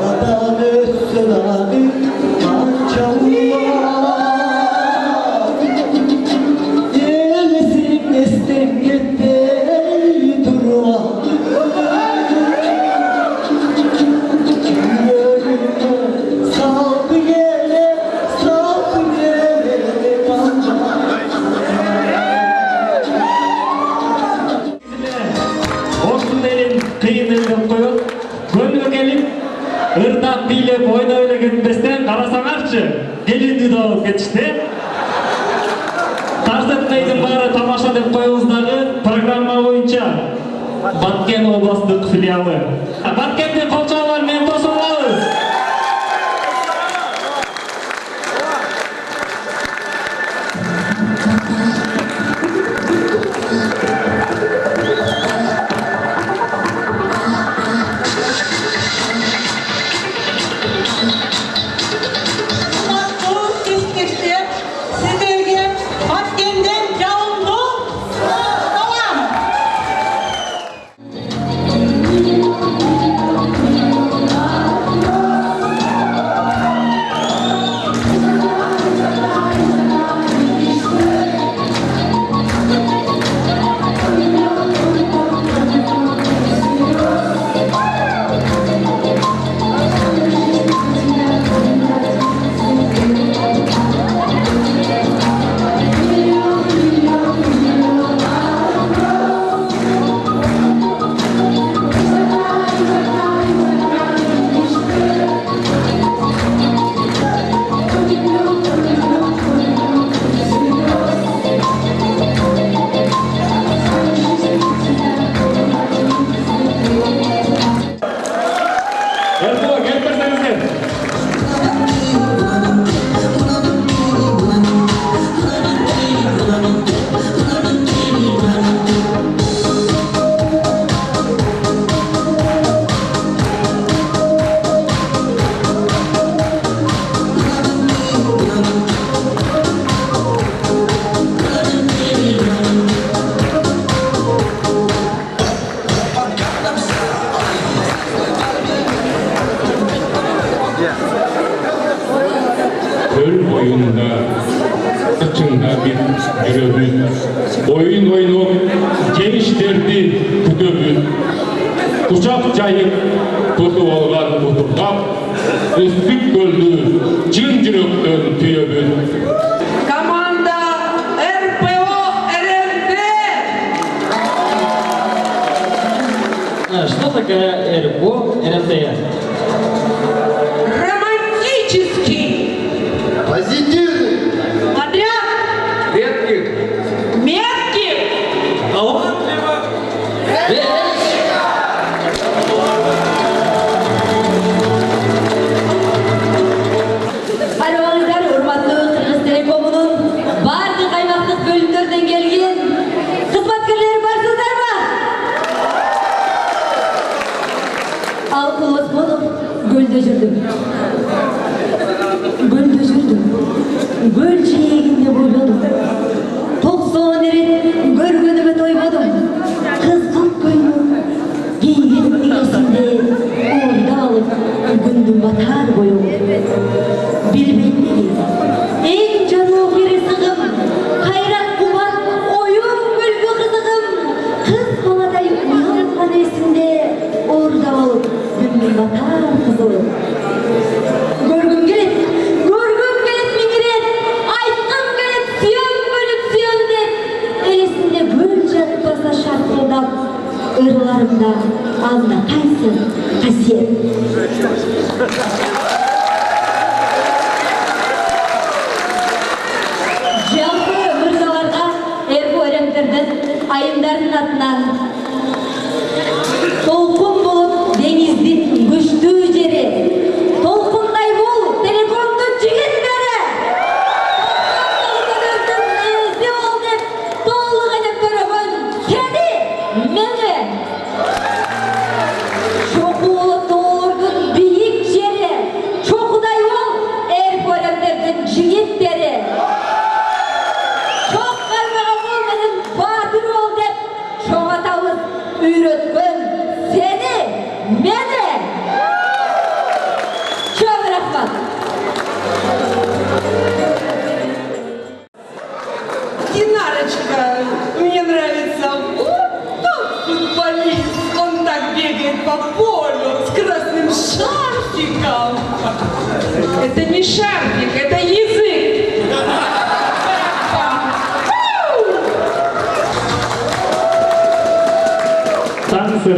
Arada ötsün abi Kıyınırdım koyup, gönlü gelip, ırdak biylep oyna öyle gitmesinden karasanarçı, gelindi de olup geçti. Tarsetmeydin bari tamaşa dep koyuңuzдағы программа boyunca Баткен областық филиалы. Баткенде қолчалар мен қосылыңыз. Oyun oynup, gençlerdi kütöbüz. Kuşak jayıp, tutup olgan oturgap, Üstük göldü, cın cırıktın tüyöbüz. Команда РПО РМТ. Что такое РПО РМТ? Романтический. Позитивный. Подряд. Редких. Меткий. Талантливых. Hayırlı hurmatlı Kırgız Telekom'unun bardық аймақтық bölümlerden gelген қызматкерлері барсыздар ма? Ал Осмонов гөлде жүрдім. Гөл жиегінде бойладым. 90 рет көргеніме тоймадым. Қызғылт көйлек киген есімде ойда алып күндің батар бойы. Bilmeydi. En canı biri sığım, hayrat kuman, oyun bülbü kızığım. Kız baladay uyangan esinde orada alıp алдында алдына қайсы қасиет. Жалпы мырзаларға эрбойремдердің айымдардың атынан толқын болып деңіздің күшті жері, толқындай бол телекомды жігіттері, толқындардың ізі ол деп толық edip көрігін сені мені шоқуылы толырдың биік жері, шоқудай бол эрбойремдердің жігіттері. Çok karmağa olmanın batır ol dep çoğatavız üretken seni, meni. Çok rahmat. Динарочка, мне нравится вот тот футболист. Он так бегает по полю с красным шарфиком. Это не шарфик, это язык. Танцы.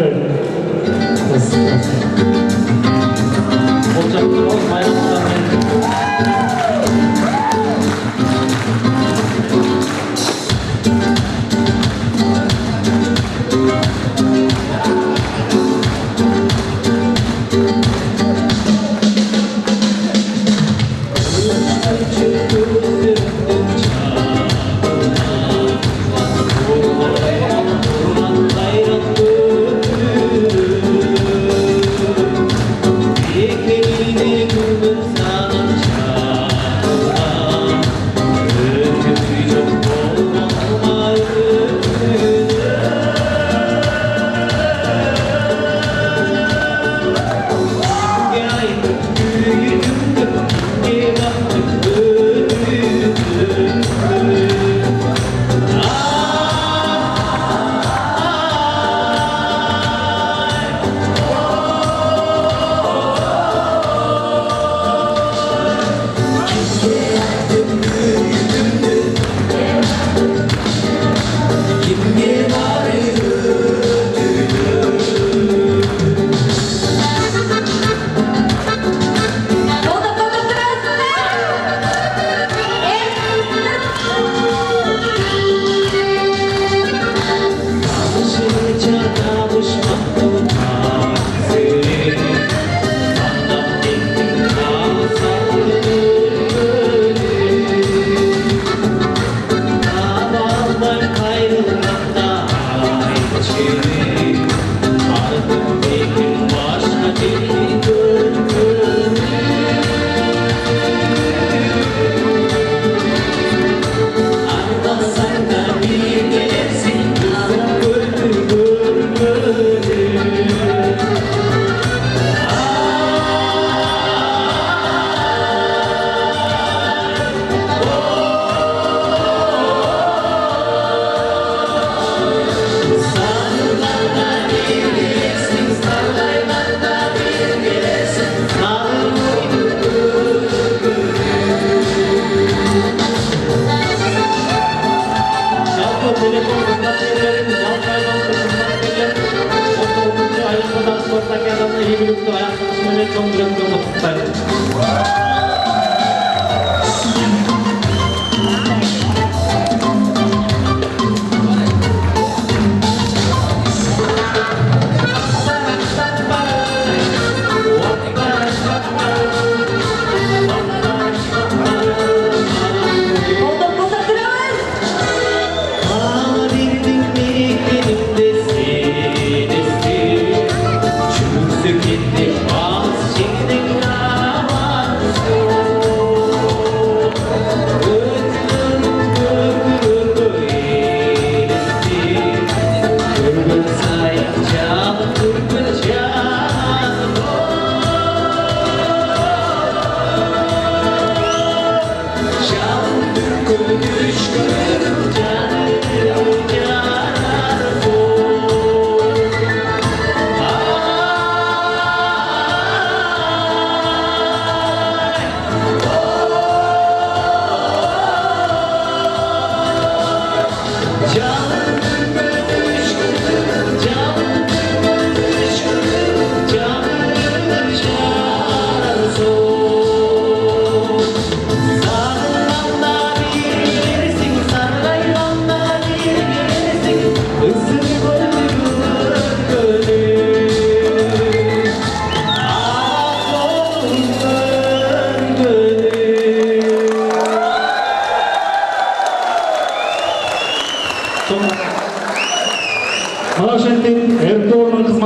Sökildi, bas çektik,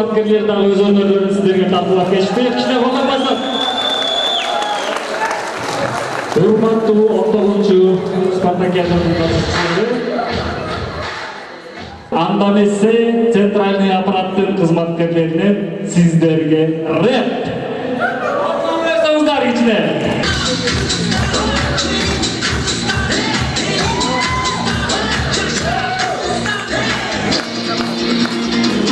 кызматкерлери дагы өз өнөрлөрүн сиздерге тартуулап кетишти. Кичине колдон басып. Урматтуу 19-чу спартакиаданын катышуучулары, анда эмесе центральный аппараттын кызматкерлеринен сиздерге рэп. Ойлосоңуздар кичине.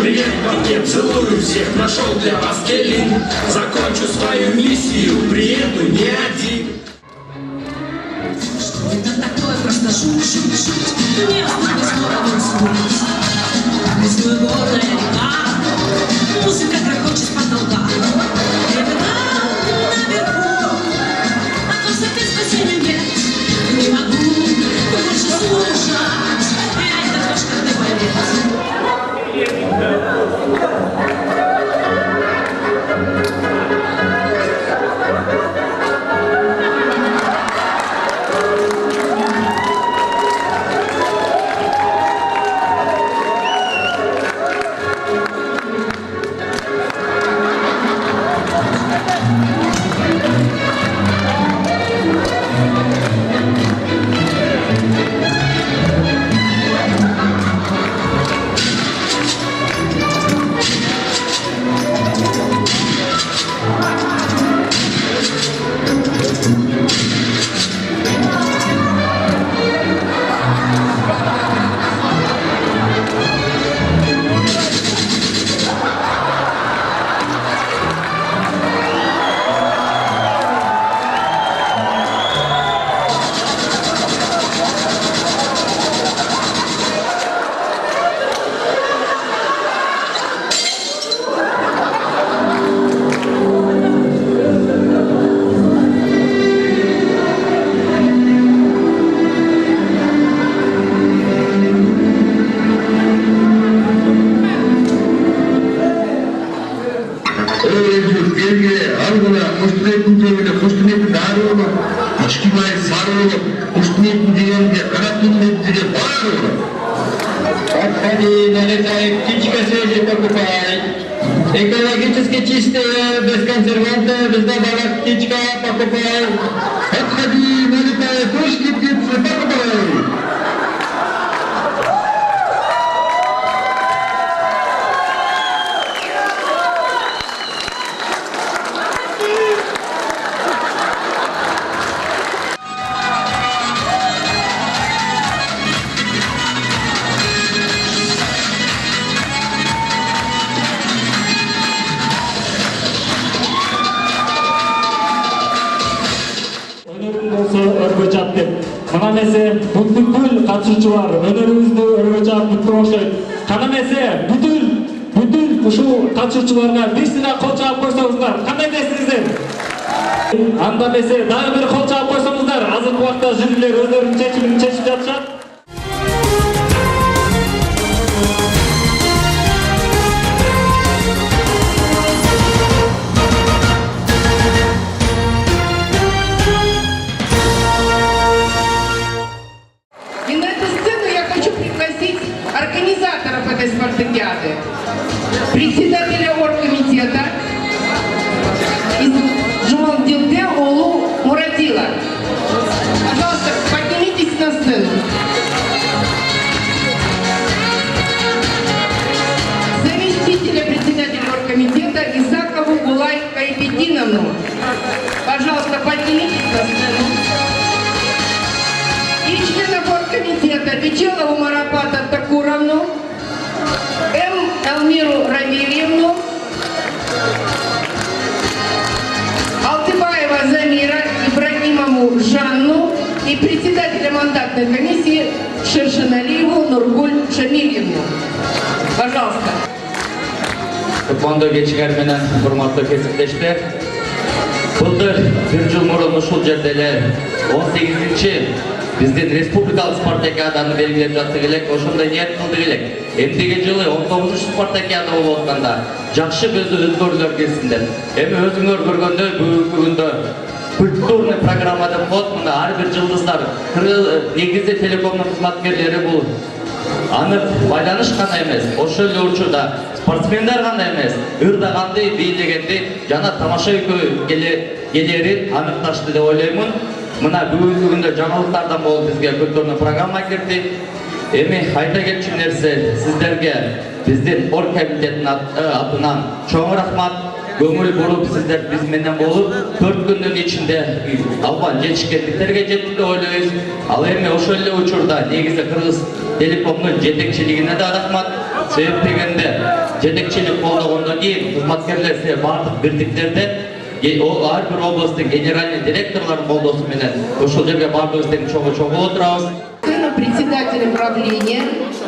Привет, пакет, целую всех, нашел для вас келин. Закончу свою миссию, приеду не один. Что это такое? Просто шут, шут, шут. Не оставлю снова танцевать. Рисую горная река. Музыка грохочет с потолка. Ребята наверху. А то запеть спасения нет. Не могу больше слушать. Это кошка ты поэт. Птичка свежая покупай. Экологически чистая, без консерванта, без добавок птичка покупай. Подходи, налетай, тушки птицы покупай. Өргөчат деп. Мына месе бүткүл катышуучулар өнөрүбүздү өргөчат бүткүл окшойт. Кана месе бүтүн ушул катышуучуларга бир сыйра кол чаап койсоңуздар, кандай дейсиздер? Анда месе дагы бир кол чаап койсоңуздар, азыркы убакта жюрилер өздөрүнүн чечимин чечип жатышат. И на эту сцену я хочу пригласить организаторов этой спартакиады, председателя оргкомитета из Жумалдилде Олу Мурадила. Пожалуйста, поднимитесь на сцену. Заместителя председателя оргкомитета Исакову Гулай Кайпетдиновну. Пожалуйста, поднимитесь на сцену. И членов оргкомитета Печелову Марапата Такуровну, Элмиру Равильевну, Алтыбаева Замира Ибрагимову Жанну и председателя мандатной комиссии Шершеналиеву Нургуль Шамильевну. Пожалуйста. Кутмандуу кечигер менен урматтуу кесиптештер. Былтыр бир жыл мурун ушул жерде эле 18-чи биздин республикалык спартакиаданы белгилеп жаттык элек, ошондой ниет кылдык элек. Эмдиги жылы 19-чу спартакиада болуп атканда жакшы өзгөрүүлөр кирсиндер. Эми өзүңөр көргөндөй бүгүнкү күндө культурный программа деп коет. Мына ар бир жылдыздар негизги телекомдун кызматкерлери бул анық байланыш қана емес, ошол эле учурда спортсмендер гана эмес, ырдагандай, бийлегендей жана тамаша келерин аныкташты деп ойлоймун. Мына бүгүнкү күндө жаңылыктардан болуп бизге көптөгөн программа кирди. Эми айта кетчү нерсе, сиздерге биздин оргкомитеттин атынан чоң рахмат. Көңүл буруп сиздер биз менен болуп, 4 күндүн ичинде алган жетишкендиктерге жеттик деп ойлойбуз. Ал эми ошол эле учурда негизи Кыргыз Телекомдун жетекчилигине да рахмат. Себеп дегенде жетекчилик колдогондон кийин кызматкерлер бардык бирдиктерде ар бир областтын генеральный директорлорунун колдоосу менен ошол жерге бардыгыбыз тең чогуу отурабыз. Председателя правления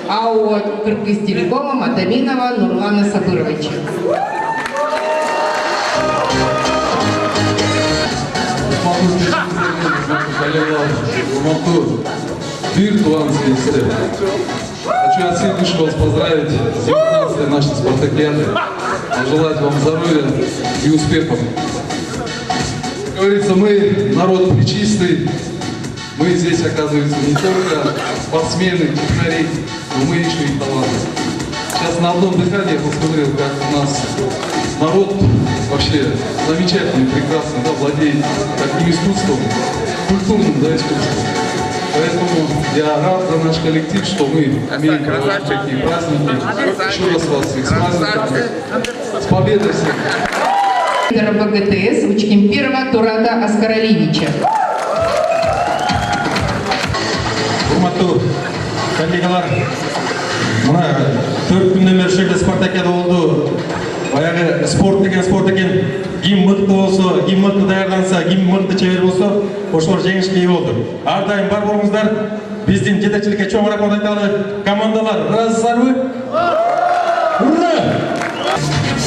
АО Кыргызтелекома Матаминова Нурлана Сабыровича. Хочу от всей души вас поздравить с 19-й нашей спартакиады, пожелать вам здоровья и успехов. Как говорится, мы народ плечистый, мы здесь, оказывается, не только спортсмены, технари, но мы еще и таланты. Сейчас на одном дыхании я посмотрел, как у нас народ вообще замечательный, прекрасный, да, владеет таким искусством, культурным, да, искусством. Поэтому я рад за наш коллектив, что мы умеем проводить такие праздники. Еще раз вас всех с праздниками. С победой всех! БГТС Учкемпирова Турата Аскаралевича. Урматтуу коллегалар, мына 4 күндөн бери ушул жерде спартакиада болду. Баягы спорт экен. Ким мыкты болсо, ким мыкты даярданса, ким мыкты чебер болсо, ошолор жеңишке ээ болду. Ар дайым бар болуңуздар. Биздин жетекчиликке чоң рахмат айталы. Командалар, раздарбы? Ура!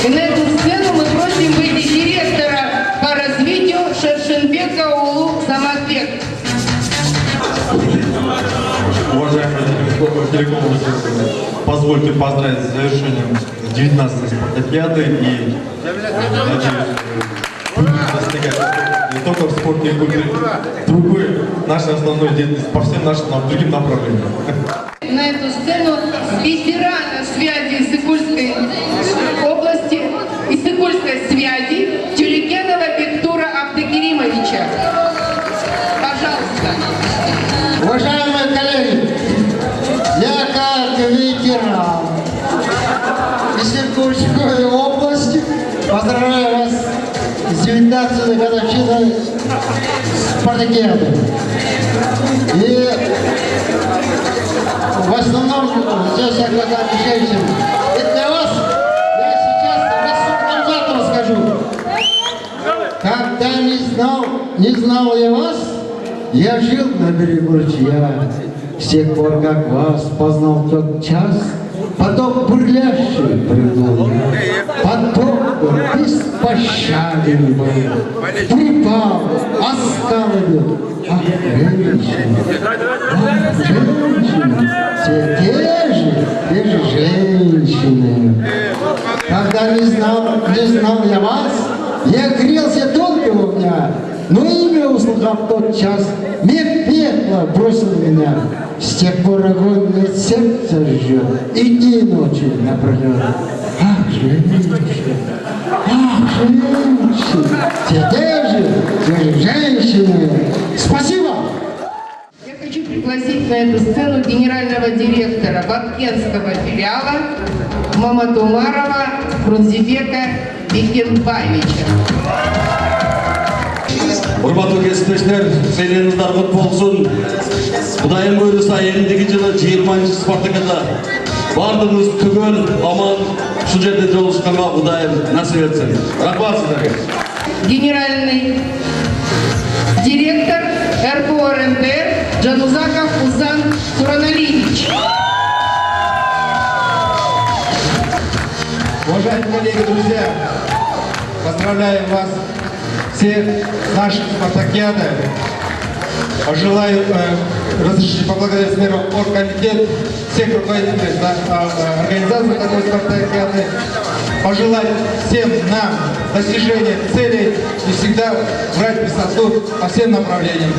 И на эту сцену мы просим выйти директора по развитию Шершенбека Улу Саматбек. Уважаемый телеком, позвольте поздравить с завершением 19-й спартакиады и надеюсь, достигать не только в спорте и культуре, другой нашей основной деятельности по всем нашим другим направлениям. На эту сцену ветерана связи Сыкульской области и Сыкульской связи Тюлекенова Бектура Абдыкеримовича. Пожалуйста. Уважаемые коллеги, я как ветеран из Сыкульской области поздравляю вас с 19-й годовщиной спартакиады. И в основном здесь я как отвечающим. И для вас я сейчас рассудком скажу. Когда не знал я вас, я жил на берегу ручья. С тех пор, как вас познал тот час, поток бурлящий придул. Поток беспощаден был. Припал, оскалывал. Ах, женщины, все те же женщины. Когда не знал я вас, я грелся только у меня, но имя услыхав в тот час, мир пекла бросил меня. С тех пор огонь мне сердце жжет, и дни и ночи напролет. Ах, женщины, все те же женщины. Спасибо! Я хочу пригласить на эту сцену генерального директора Баткенского филиала Маматумарова Фрунзибека Бекенбаевича. Урматтуу кесиптештер, сейлениңиздер кут болсун. Кудайым буйруса, элиндеги жылы 20-чы спартакиада бардыгыбыз түгөл аман ушул жерде жолугушканга Кудайым насип этсин. Рахмат сиздерге. Генеральный директор РКО РНТР Джанузаков Узан Сураналиевич. Уважаемые коллеги, друзья, поздравляю вас всех наших спартакиадой. Желаю разрешить поблагодарить оргкомитет, всех руководителей организации такой спартакиады. Пожелать всем нам достижения целей и всегда брать высоту по всем направлениям.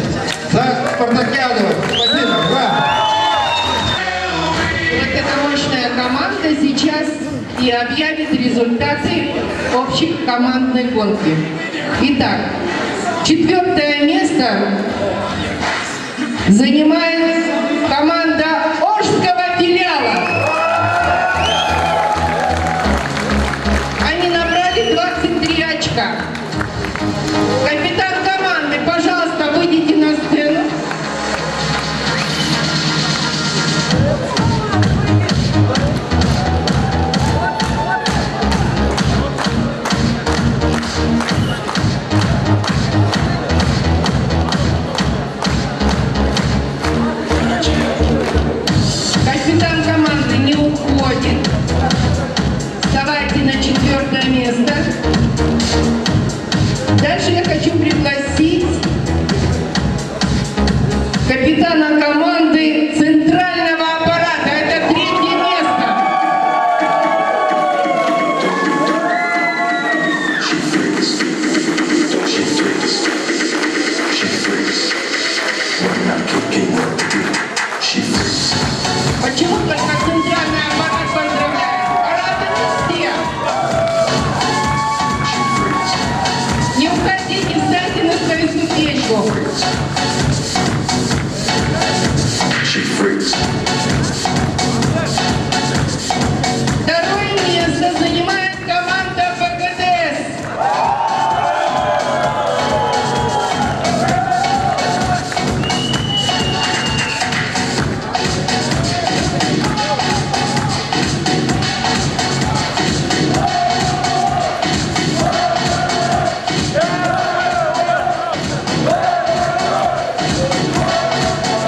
За спартакиаду! Спасибо! Ура! вот эта мощная команда сейчас и объявит результаты общей командной гонки. Итак, 4-е место занимает команда Ожского филиала. Они набрали 23 очка. Капитан команды, пожалуйста, выйдите на сцену. Капитан команды не уходит. Вставайте на 4-е место. Дальше я хочу пригласить капитана команды центрального аппарата. Это 3-е место. Почему только центральный аппарат поздравляет? Рады не все. Не уходите, встаньте на свою ступеньку. Второе место занимает команда ПГТС.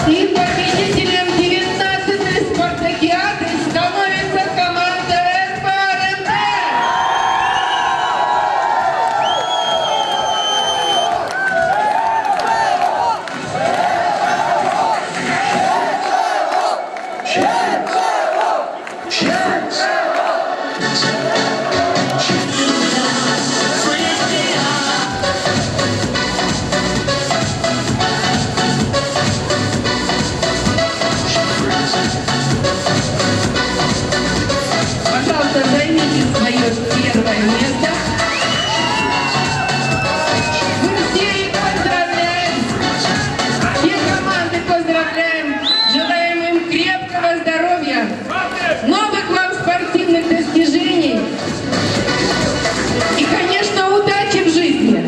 И победителем 19-й спартакиады становится команда РПРНД. Пожалуйста, займите свое первое место. Мы все их поздравляем. Все команды поздравляем. Желаем им крепкого здоровья, новых вам спортивных достижений и, конечно, удачи в жизни.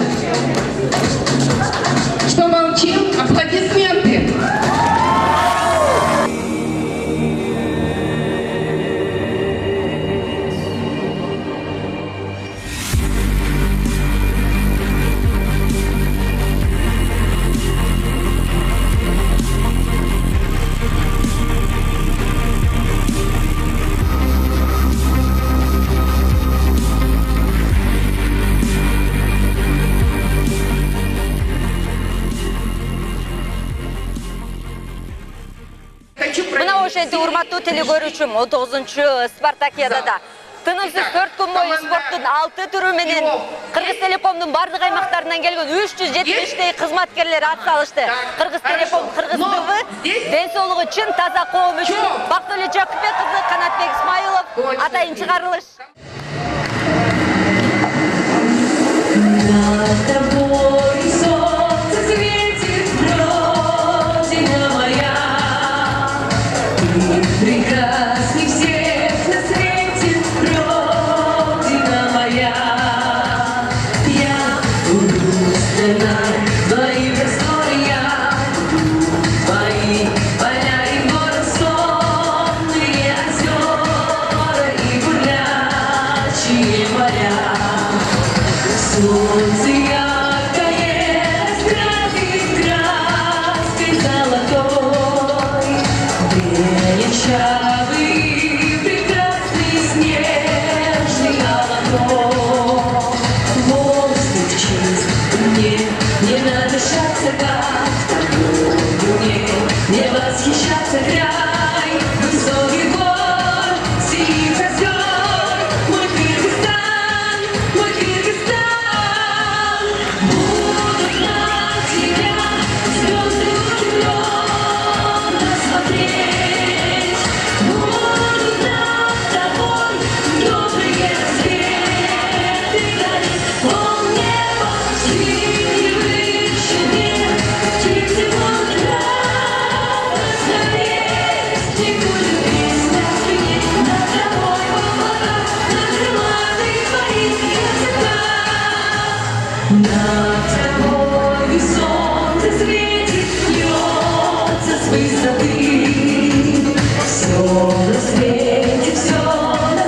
Что молчим? Аплодисменты. Мына ошенти урматтуу телекөрүүчүм 19-чу спартакиадада тынымсыз 4 күн бою спорттун 6 түрү менен Кыргыз Телекомдун бардык аймактарынан келген 375 кызматкерлер ат салышты. Кыргыз Телеком, Кыргыз ТВ ден соолугу үчүн, таза коом үчүн Бактылы Жакупбек кызы, Канатбек Исмаилов атайын чыгарылыш. Прекрасней всех на свете, Родина моя. Я страна, твои просторы я, твои поля и город, сонные озера и бурлящие моря. Солнце яркое растратит краской золотой, величавый, прекрасный, снежный Алатон. Воздух чист, мне не надышаться, как тобою не восхищаться край высоких гор, синих озер, мой Кыргызстан, мой Кыргызстан. Будут на тебя звезды удивленно смотреть. Над тобою солнце светит, льется с высоты. Все на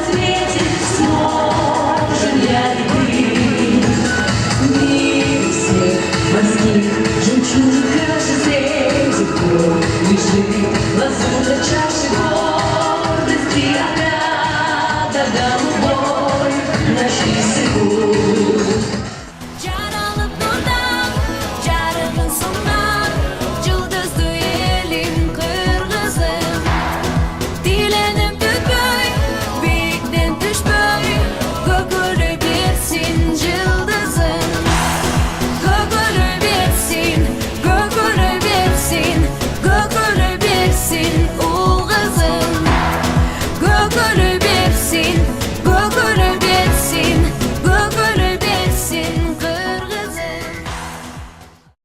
свете сможем я и ты. Мир всех морских жемчуг.